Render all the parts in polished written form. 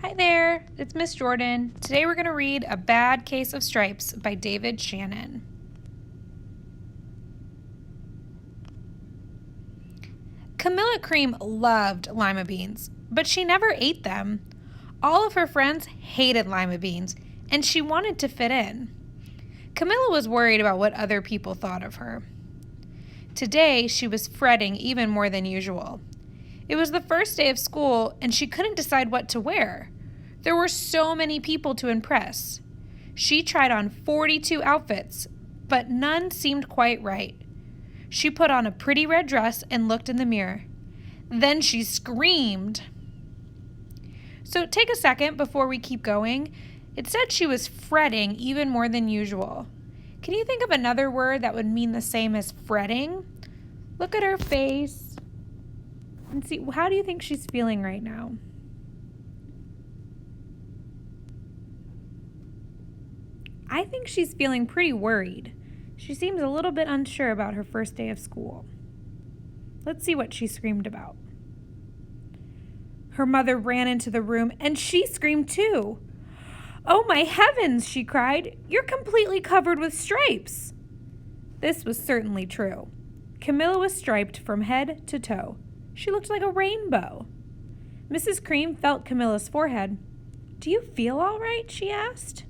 Hi there, it's Miss Jordan. Today we're going to read A Bad Case of Stripes by David Shannon. Camilla Cream loved lima beans, but she never ate them. All of her friends hated lima beans, and she wanted to fit in. Camilla was worried about what other people thought of her. Today, she was fretting even more than usual. It was the first day of school, and she couldn't decide what to wear. There were so many people to impress. She tried on 42 outfits, but none seemed quite right. She put on a pretty red dress and looked in the mirror. Then she screamed. So take a second before we keep going. It said she was fretting even more than usual. Can you think of another word that would mean the same as fretting? Look at her face and see, how do you think she's feeling right now? I think she's feeling pretty worried. She seems a little bit unsure about her first day of school. Let's see what she screamed about. Her mother ran into the room and she screamed too. "Oh my heavens," she cried. "You're completely covered with stripes." This was certainly true. Camilla was striped from head to toe. She looked like a rainbow. Mrs. Cream felt Camilla's forehead. "Do you feel all right?" she asked.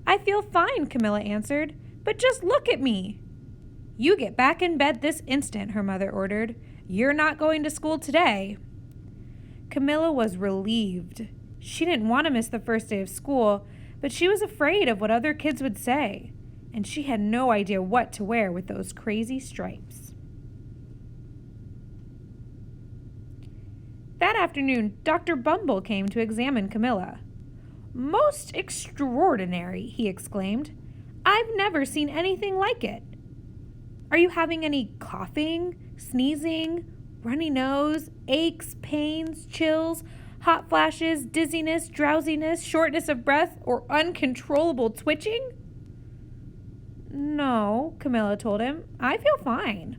"I feel fine," Camilla answered, "but just look at me." "You get back in bed this instant," her mother ordered. "You're not going to school today." Camilla was relieved. She didn't want to miss the first day of school, but she was afraid of what other kids would say, and she had no idea what to wear with those crazy stripes. That afternoon, Dr. Bumble came to examine Camilla. "Most extraordinary," he exclaimed. "I've never seen anything like it. Are you having any coughing, sneezing, runny nose, aches, pains, chills, hot flashes, dizziness, drowsiness, shortness of breath, or uncontrollable twitching?" "No," Camilla told him. "I feel fine."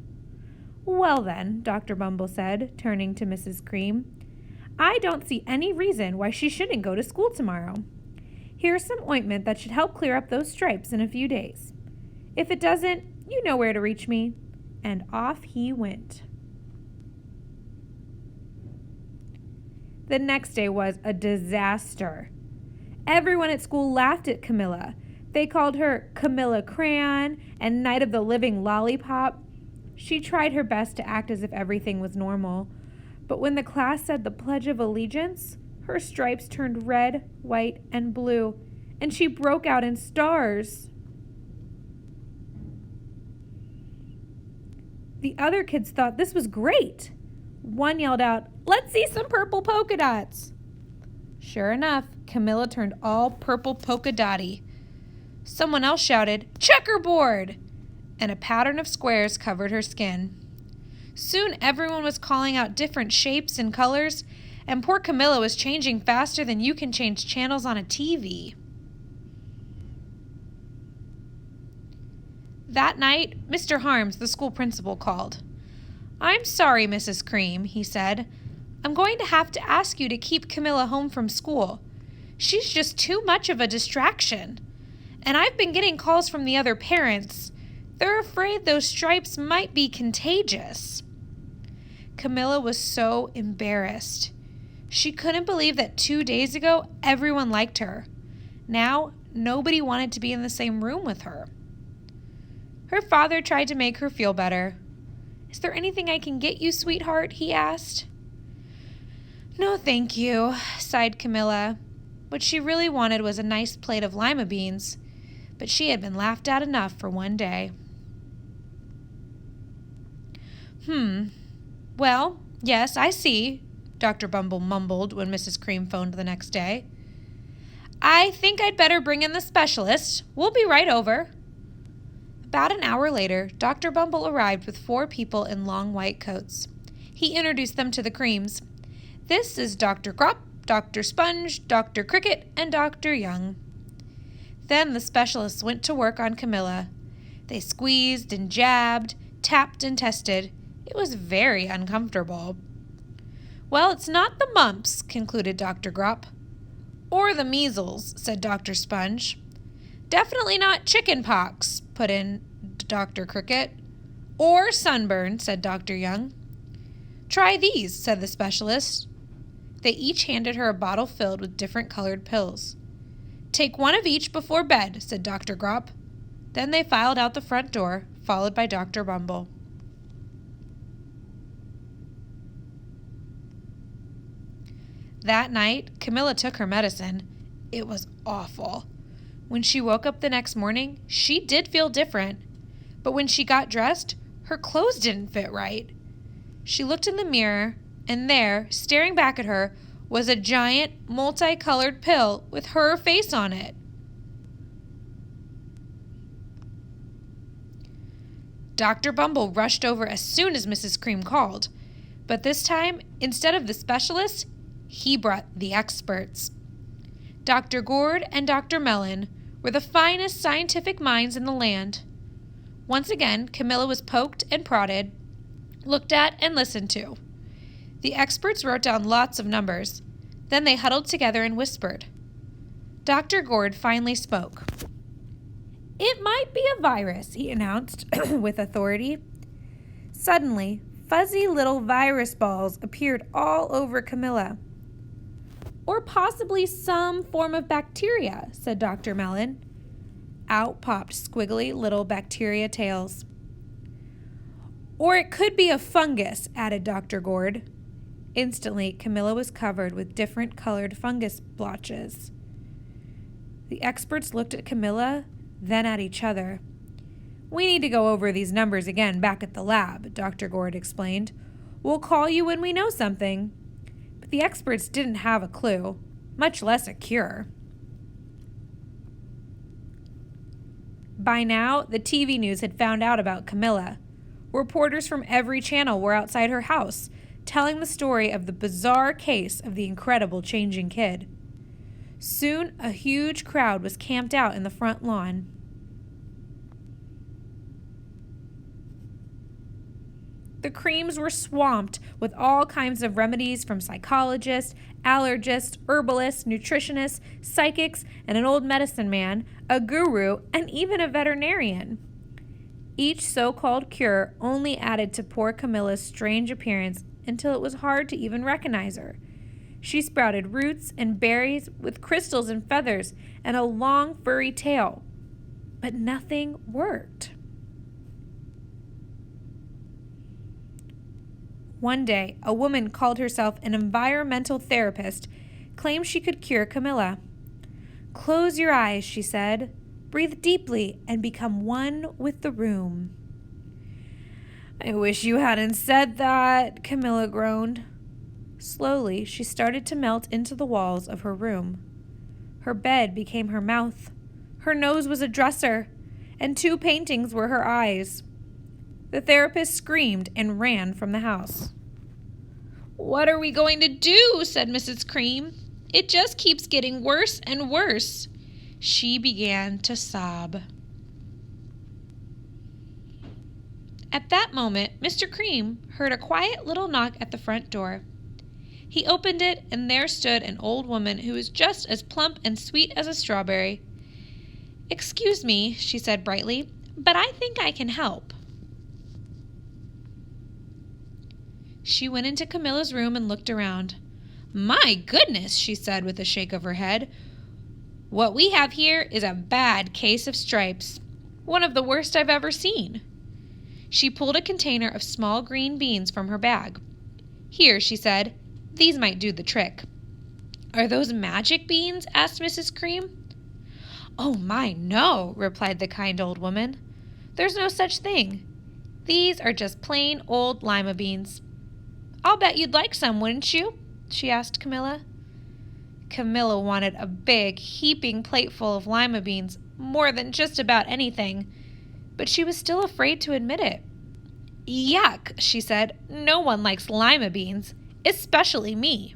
"Well then," Dr. Bumble said, turning to Mrs. Cream, "I don't see any reason why she shouldn't go to school tomorrow. Here's some ointment that should help clear up those stripes in a few days. If it doesn't, you know where to reach me." And off he went. The next day was a disaster. Everyone at school laughed at Camilla. They called her Camilla Crayon and Night of the Living Lollipop. She tried her best to act as if everything was normal, but when the class said the Pledge of Allegiance, her stripes turned red, white, and blue, and she broke out in stars. The other kids thought this was great. One yelled out, "Let's see some purple polka dots." Sure enough, Camilla turned all purple polka dotty. Someone else shouted, "Checkerboard!" and a pattern of squares covered her skin. Soon everyone was calling out different shapes and colors, and poor Camilla was changing faster than you can change channels on a TV. That night, Mr. Harms, the school principal, called. "I'm sorry, Mrs. Cream," he said. "I'm going to have to ask you to keep Camilla home from school. She's just too much of a distraction. And I've been getting calls from the other parents. They're afraid those stripes might be contagious." Camilla was so embarrassed. She couldn't believe that 2 days ago everyone liked her. Now nobody wanted to be in the same room with her. Her father tried to make her feel better. "Is there anything I can get you, sweetheart?" he asked. "No, thank you," sighed Camilla. What she really wanted was a nice plate of lima beans, but she had been laughed at enough for one day. Well, yes, I see," Dr. Bumble mumbled when Mrs. Cream phoned the next day. "I think I'd better bring in the specialist. We'll be right over." About an hour later, Dr. Bumble arrived with 4 people in long white coats. He introduced them to the Creams. "This is Dr. Crop, Dr. Sponge, Dr. Cricket, and Dr. Young." Then the specialists went to work on Camilla. They squeezed and jabbed, tapped and tested. It was very uncomfortable. "Well, it's not the mumps," concluded Dr. Grop. "Or the measles," said Dr. Sponge. "Definitely not chicken pox," put in Dr. Cricket. "Or sunburn," said Dr. Young. "Try these," said the specialist. They each handed her a bottle filled with different colored pills. "Take one of each before bed," said Dr. Grop. Then they filed out the front door, followed by Dr. Bumble. That night, Camilla took her medicine. It was awful. When she woke up the next morning, she did feel different. But when she got dressed, her clothes didn't fit right. She looked in the mirror, and there, staring back at her, was a giant, multicolored pill with her face on it. Dr. Bumble rushed over as soon as Mrs. Cream called. But this time, instead of the specialist, he brought the experts. Dr. Gourd and Dr. Mellon were the finest scientific minds in the land. Once again, Camilla was poked and prodded, looked at and listened to. The experts wrote down lots of numbers. Then they huddled together and whispered. Dr. Gourd finally spoke. "It might be a virus," he announced with authority. Suddenly, fuzzy little virus balls appeared all over Camilla. "Or possibly some form of bacteria," said Dr. Mellon. Out popped squiggly little bacteria tails. "Or it could be a fungus," added Dr. Gourd. Instantly, Camilla was covered with different colored fungus blotches. The experts looked at Camilla, then at each other. "We need to go over these numbers again back at the lab," Dr. Gourd explained. "We'll call you when we know something." But the experts didn't have a clue, much less a cure. By now, the TV news had found out about Camilla. Reporters from every channel were outside her house, telling the story of the bizarre case of the incredible changing kid. Soon, a huge crowd was camped out in the front lawn. The Creams were swamped with all kinds of remedies from psychologists, allergists, herbalists, nutritionists, psychics, and an old medicine man, a guru, and even a veterinarian. Each so-called cure only added to poor Camilla's strange appearance until it was hard to even recognize her. She sprouted roots and berries with crystals and feathers and a long furry tail. But nothing worked. One day, a woman called herself an environmental therapist claimed she could cure Camilla. "Close your eyes," she said. "Breathe deeply and become one with the room." "I wish you hadn't said that," Camilla groaned. Slowly, she started to melt into the walls of her room. Her bed became her mouth. Her nose was a dresser, and 2 paintings were her eyes. The therapist screamed and ran from the house. "What are we going to do?" said Mrs. Cream. "It just keeps getting worse and worse." She began to sob. At that moment, Mr. Cream heard a quiet little knock at the front door. He opened it, and there stood an old woman who was just as plump and sweet as a strawberry. "Excuse me," she said brightly, "but I think I can help." She went into Camilla's room and looked around. "My goodness," she said with a shake of her head. "What we have here is a bad case of stripes. One of the worst I've ever seen." She pulled a container of small green beans from her bag. "Here," she said, "these might do the trick." "Are those magic beans?" asked Mrs. Cream. "Oh my, no," replied the kind old woman. "There's no such thing. These are just plain old lima beans. I'll bet you'd like some, wouldn't you?" she asked Camilla. Camilla wanted a big, heaping plateful of lima beans more than just about anything, but she was still afraid to admit it. "Yuck," she said. "No one likes lima beans, especially me."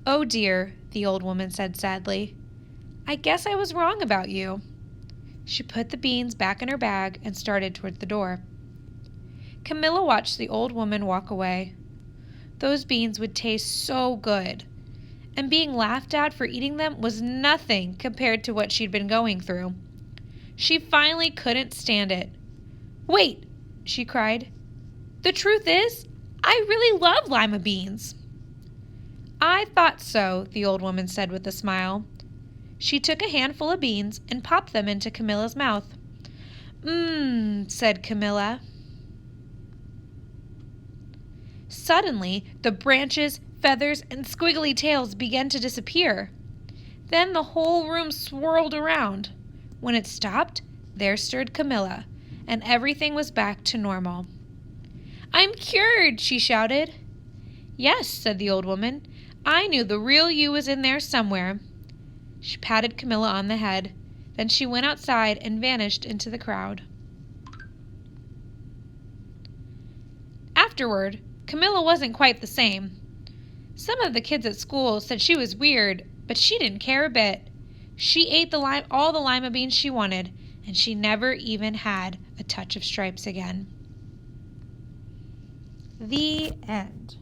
"Oh dear," the old woman said sadly. "I guess I was wrong about you." She put the beans back in her bag and started toward the door. Camilla watched the old woman walk away. Those beans would taste so good. and being laughed at for eating them was nothing compared to what she'd been going through. She finally couldn't stand it. "Wait," she cried. "The truth is, I really love lima beans." "I thought so," the old woman said with a smile. She took a handful of beans and popped them into Camilla's mouth. "Mmm," said Camilla. Suddenly, the branches, feathers, and squiggly tails began to disappear. Then the whole room swirled around. When it stopped, there stood Camilla, and everything was back to normal. "I'm cured!" she shouted. "Yes," said the old woman. "I knew the real you was in there somewhere." She patted Camilla on the head. Then she went outside and vanished into the crowd. Afterward, Camilla wasn't quite the same. Some of the kids at school said she was weird, but she didn't care a bit. She ate all the lima beans she wanted, and she never even had a touch of stripes again. The end.